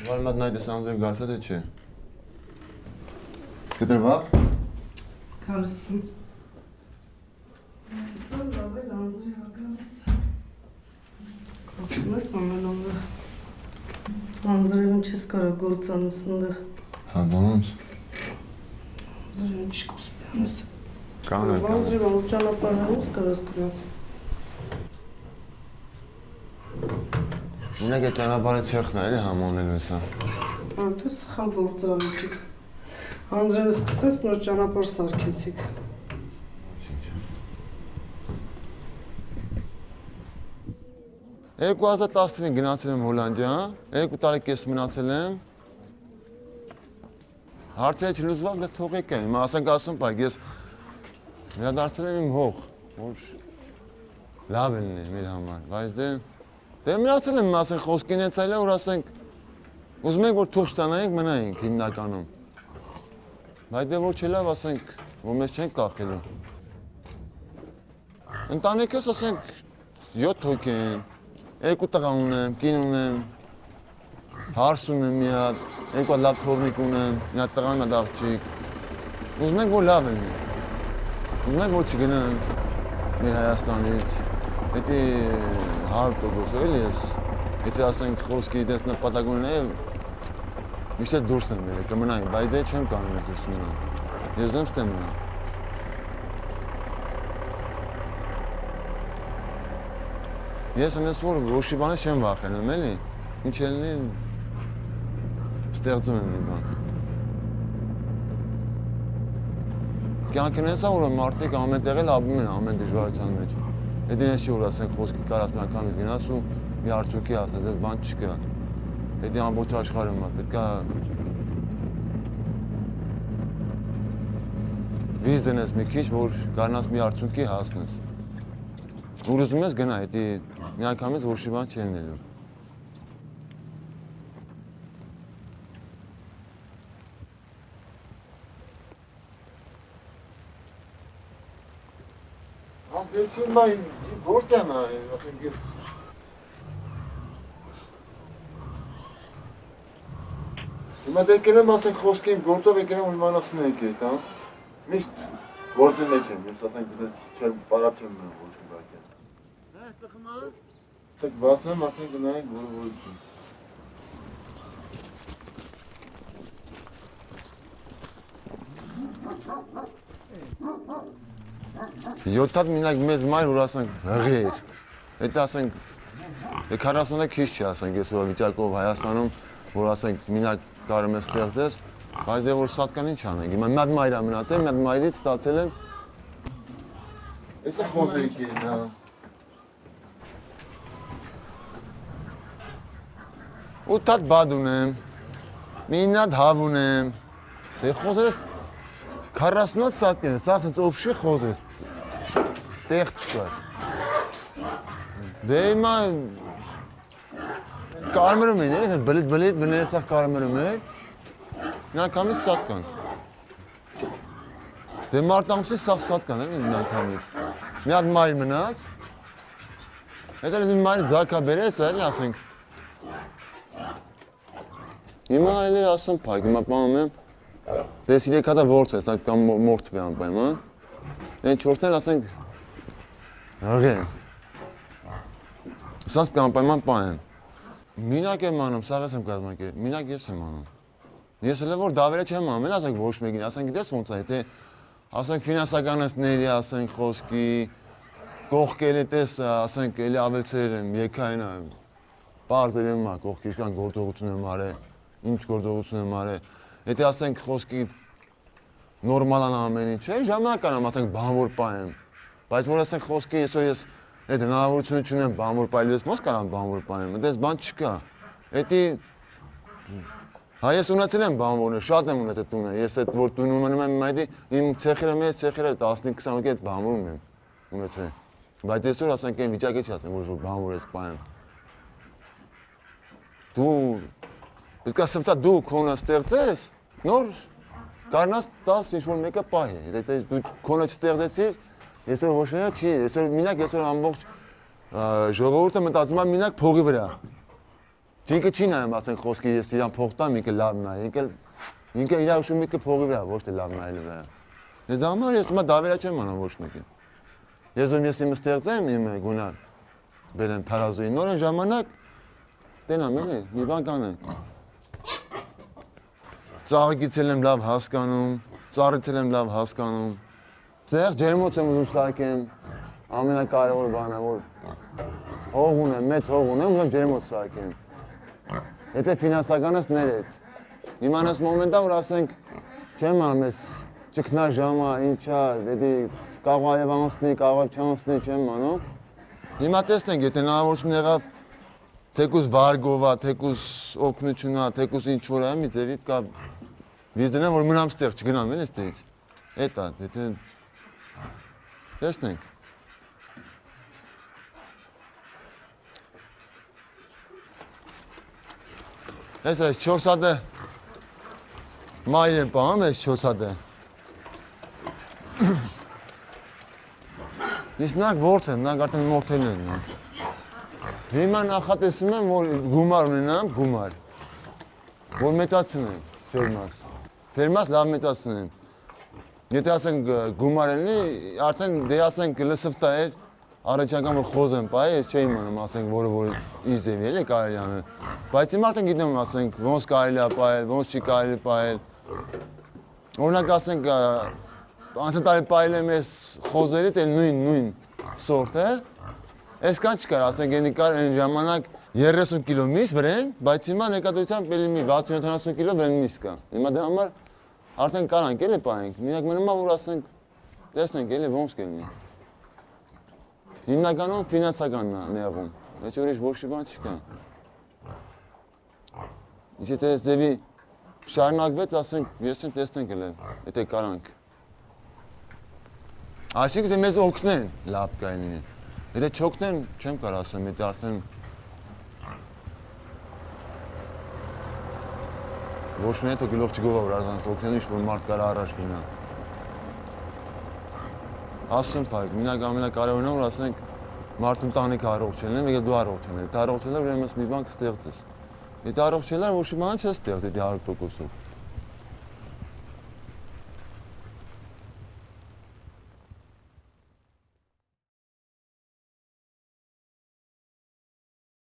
Varmad najde sanzır garsa da çe. Kidir var? Kalsın. Sonra böyle anzır kalsın. Kalkma sonra onu. Anzırın çeskara gorçanısında. Ha, tamam. Anzırın pişkursuyanız. Kanka. Anzırın uçan aparlarımız karıştırmaz. Yine geçen bana çekmeyeli hamon elbise. Artık sıxal gorçanıcık. Anzırımız kısa sınır canapar sarkecik. Ek vazda tasdini ginaselim Hollanda. Ek utarak kesminaselim. Hartaya çiluz var da tokek yani. Masan kalsın parkes. Ya derslerim hoch. Hoş. Labelni milhamar. Vajde. Demiratelim masan khoskinetzayla urasın. Uzmek vor topstanayık menayık himnakanım. Vajde vor çela vasın. Vor meşçenk kakılı. Ընտանիքս ասենք 7 հոգի են, 2 տղա ունեմ, կին ունեմ, հարս ունեմ մի հատ, 2 հատ լավ թորնիկ ունեմ, մի հատ տղա, մի հատ աղջիկ։ Ուզում ենք որ լավ լինի։ Ուզում ենք որ չգնան մեր Հայաստանից։ Եթե 100% էլի ես, եթե ասենք խոսքի դες նպատակ ունենա, միշտ դուրս եմ եկել, կմնայի, բայց դե չեմ կարող ես դուրս մնալ։ Ես ուզում եմ մնալ։ Ես այնպես որ ոչի բանը չեմ վախենում, էլի։ Ինչ ելնի ստեղծում եմ մի բան։ Կյանքն էսա որ մարդիկ ամեն տեղ էլ ապրում են ամեն դժվարության մեջ։ Հետին էսի որ ասենք խոսքի կարած մի անգամ գնաս ու մի արդյունքի ասես, այս բան չկա։ Հետի ամբողջ աշխարհում է, պետք է վիզ դնես մի քիչ, որ կարողանաս մի արդյունքի հասնես։ Որ ուզում ես գնա, հետի մի անգամից որոշի բան չի լինելու։ Ամպեսին մայ գործ եմ ասենք ես։ Հիմա դե եկել եմ ասենք խոսքի իմ գործով եկել եմ ու իմանացնում եք էդ, հա։ Միշտ գործի մեջ եմ, ես ասենք դες չեմ պարապ չեմ մնում ոչ մի բակը։ Ցեք բացեմ արդեն գնայինք որոշում։ 7 հատ մինակ մեծ մայր որ ասենք հղի էր։ Հետո ասենք 40-ը քիչ չի ասենք ես որ վիճակով Հայաստանում որ ասենք մինակ կարում ես ստեղծես, բայց դե որ սատկան ինչ անենք։ Հիմա մի հատ մայր ա մնացել, մի հատ մայրից ստացել եմ։ Էսա խոզեքի են, հա։ 8 հատ բադ ունեմ, մի հատ հավ ունեմ։ Դե խոզերս 40 հատ սատկեն են, սա ովշի խոզերս։ Տեղ չկար։ Դե հիմա կարմրում են, էլի, բլիտ բները սա կարմրում են, մի անգամից սատկան։ Դե մարտամսի սաղ սատկան, էլի, մի անգամից։ Մի հատ մայր մնաց, հետո մի մայր ձակա բերես, էլի, ասենք։ Հիմա էլի ասեմ պայք, հիմա պանում եմ, դես 3 հատա որց է, սա կամ մորթվի անպայման, են չորթնել ասենք, հղի են, սանց կանպայման պայեմ, մինակ եմ անում, սաղես եմ կազմակե, մինակ ես եմ անում, ես էլ որ դավերը չեմ անում, ասենք ոչ մեկին, ասենք գիտես ոնց է, թե ասենք ֆինանսականացների, ասենք խոսքի, կողքելի տեսը, ասենք էլի ավելցեր եմ, եկային եմ, պարզեր եմ կողքի իշկան գործողություն եմ արել, ինչ գործողություն եմ արել, եթե ասենք խոսքի նորմալան ամեն ինչ է, ժամանակ անեմ, ասենք բանվոր պայեմ, բայց որ ասենք խոսքի ես այդ հնարավորությունը չունեմ բանվոր պայել, ես ոնց կարամ բանվոր պայեմ, դες բան չկա, էդի հա ես ունեցել եմ բանվորներ, շատ եմ ունեցել տունը, ես այդ որ տունում եմ այդի իմ ցեխերը մեծ ցեխերը 15-20 հոգի այդ բանվորում եմ ունեցել, բայց այսօր ասենք այն վիճակի չի ասենք որ բանվոր ես պայեմ, դու պետք է սրտա դու քոնը ստեղծես, նոր կարնաս 10 ինչ-որ մեկը պահի, եթե դու քոնը չստեղծեցիր, այսօր ոչ միայն չի, այսօր մինակ այսօր ամբողջ ժողովուրդը մտածում է մինակ փողի վրա։ Ինքը չի նայում, ասենք խոսքի ես իրան փող տամ, ինքը լավ նայ, ինքը իր ուշում ինքը փողի վրա, ոչ թե լավ նայելու վրա։ Դա համար ես հիմա դավերա չեմ անում ոչ մեկին։ Ես ում ես իմ ստեղծեմ իմ գունա բերեմ թարազուի նորեն ժամանակ տենամ էլի, մի բան կանենք։ Ծաղիկից եմ լավ հասկանում, ծառից եմ լավ հասկանում։ Ձեր ջերմոց եմ ուզում սարքեմ, ամենակարևոր բանը որ հող ունեմ, մեծ հող ունեմ, ուզում ջերմոց սարքեմ։ Եթե ֆինանսականս ներեց։ Իմանաս մոմենտա որ ասենք չեմ ամես ճգնա ժամա, ինչա, դե կարող այև անցնի, կարող չանցնի, չեմ անում։ Հիմա տեսնենք, եթե հնարավորություն եղավ թեկուզ վարգովա, թեկուզ օգնությունա, թեկուզ ինչ որ է, մի ձևի կա վիզ դնեմ, որ մնամ ստեղ, չգնամ էլ էստեղից։ Էդ է, եթե տեսնենք։ Ես այս 4 հատը մայր եմ պահում, այս 4 հատը։ Իսկ նախ ворց են, նախ արդեն մորթել են։ Հիմա նախատեսում եմ, որ գումար ունենամ, գումար։ Որ մեծացնեմ ֆերմաս։ Ֆերմաս լավ մեծացնեմ։ Եթե ասենք գումար ելնի, արդեն դե ասենք լսվտա էր, առաջական որ խոզ եմ պահել, ես չէի իմանում, ասենք որը որ իզևի էլի կարելի անել։ Բայց հիմա արդեն գիտեմ, ասենք ոնց կարելի է պահել, ոնց չի կարելի պահել։ Օրինակ ասենք անցատարի պահել եմ ես խոզերից էլ նույն սորտ է։ Այսքան չկար, ասենք ենի կար այն ժամանակ 30 կիլո միս վրեն, բայց հիմա ներկայությամբ էլի մի 60-70 կիլո վրեն միս կա։ Հիմա դրա համար արդեն կարանք էլի պահենք։ Մենակ մնում է որ ասենք տեսնենք էլի ոնց կլինի։ Հիմնականում ֆինանսականն է նեղում, ոչ ուրիշ ոչ մի բան չկա։ Իսկ եթե այս ձևի շարունակվեց, ասենք ես եմ տեսնենք էլի, եթե կարանք։ Այսինքն թե մեզ օգնեն, լավ կայնի։ Եթե չօգնեն, չեմ կարող ասեմ, եթե արդեն ոչ մի հետո գլուխ չգովա որ ազանց օգնեն ինչ որ մարդ կարա առաջ գնա։ Ասում փառք, մենակ ամենակարևորն է որ ասենք մարդու տանիքը առողջ ելնեմ, եկե դու առողջ ելնես։ Եթե առողջ ելնես, ուրեմն մի բան կստեղծես։ Եթե առողջ ելնես, ոչ մի բան չես ստեղծի 100%-ով։